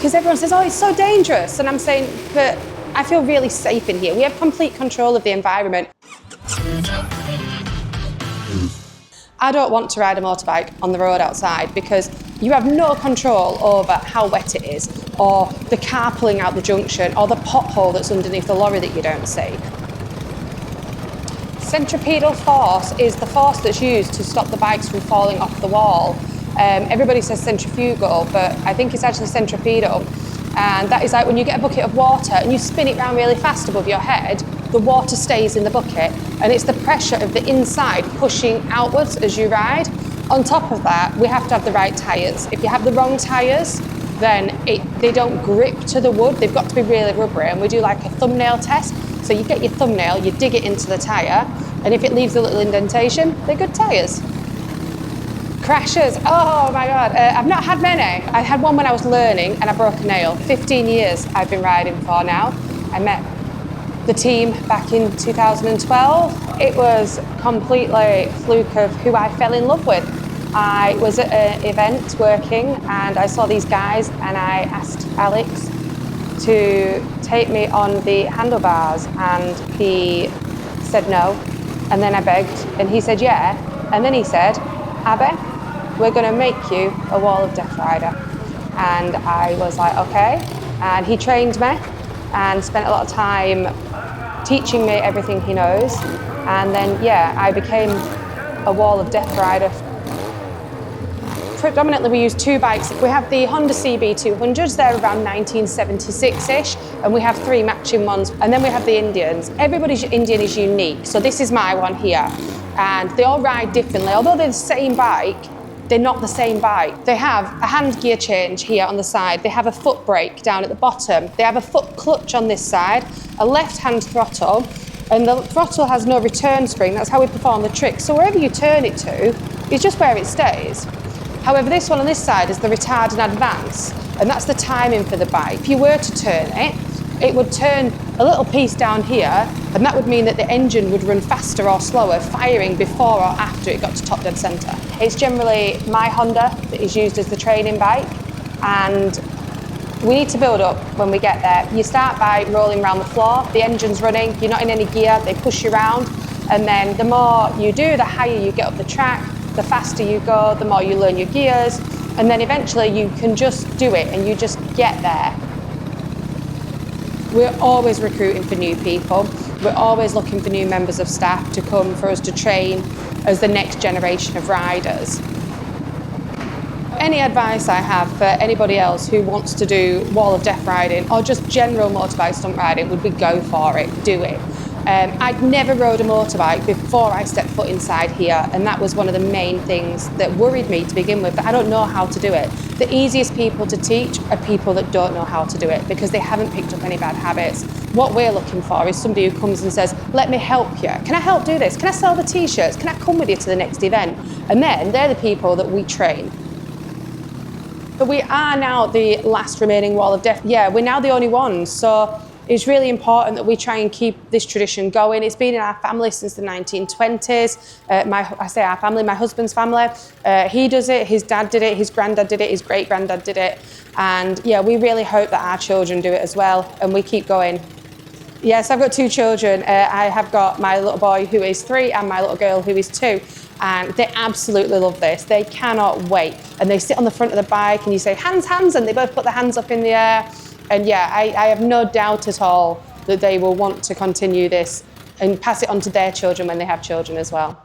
because everyone says, oh, it's so dangerous. And I'm saying, but I feel really safe in here. We have complete control of the environment. I don't want to ride a motorbike on the road outside because you have no control over how wet it is, or the car pulling out the junction, or the pothole that's underneath the lorry that you don't see. Centripetal force is the force that's used to stop the bikes from falling off the wall. Everybody says centrifugal, but I think it's actually centripetal. And that is like when you get a bucket of water and you spin it round really fast above your head, the water stays in the bucket, and it's the pressure of the inside pushing outwards as you ride. On top of that, we have to have the right tyres. If you have the wrong tyres, then they don't grip to the wood. They've got to be really rubbery, and we do like a thumbnail test. So you get your thumbnail, you dig it into the tyre, and if it leaves a little indentation, they're good tyres. Crashes, oh my God, I've not had many. I had one when I was learning and I broke a nail. 15 years I've been riding for now. I met the team back in 2012. It was completely fluke of who I fell in love with. I was at an event working and I saw these guys, and I asked Alex to take me on the handlebars, and he said no, and then I begged and he said yeah, and then he said, Abby, we're going to make you a wall of death rider. And I was like, okay. And he trained me and spent a lot of time teaching me everything he knows. And then, yeah, I became a wall of death rider. Predominantly we use two bikes. We have the Honda CB200s, they're around 1976-ish, and we have three matching ones. And then we have the Indians. Everybody's Indian is unique, so this is my one here. And they all ride differently. Although they're the same bike, they're not the same bike. They have a hand gear change here on the side. They have a foot brake down at the bottom. They have a foot clutch on this side, a left-hand throttle, and the throttle has no return spring. That's how we perform the trick. So wherever you turn it to, it's just where it stays. However, this one on this side is the retard and advance, and that's the timing for the bike. If you were to turn it, it would turn a little piece down here, and that would mean that the engine would run faster or slower, firing before or after it got to top dead centre. It's generally my Honda that is used as the training bike, and we need to build up when we get there. You start by rolling around the floor, the engine's running, you're not in any gear, they push you around, and then the more you do, the higher you get up the track, the faster you go, the more you learn your gears, and then eventually you can just do it and you just get there. We're always recruiting for new people. We're always looking for new members of staff to come for us to train as the next generation of riders. Any advice I have for anybody else who wants to do wall of death riding or just general motorbike stunt riding would be go for it, do it. I'd never rode a motorbike before I stepped foot inside here, and that was one of the main things that worried me to begin with, that I don't know how to do it. The easiest people to teach are people that don't know how to do it because they haven't picked up any bad habits. What we're looking for is somebody who comes and says, let me help you. Can I help do this? Can I sell the t-shirts? Can I come with you to the next event? And then they're the people that we train. But we are now the last remaining wall of death. Yeah, we're now the only ones. So it's really important that we try and keep this tradition going. It's been in our family since the 1920s. I say our family, my husband's family. He does it, his dad did it, his granddad did it, his great-granddad did it. And yeah, we really hope that our children do it as well, and we keep going. Yes, I've got two children. I have got my little boy who is 3 and my little girl who is 2. And they absolutely love this. They cannot wait. And they sit on the front of the bike and you say, hands, hands, and they both put their hands up in the air. And yeah, I have no doubt at all that they will want to continue this and pass it on to their children when they have children as well.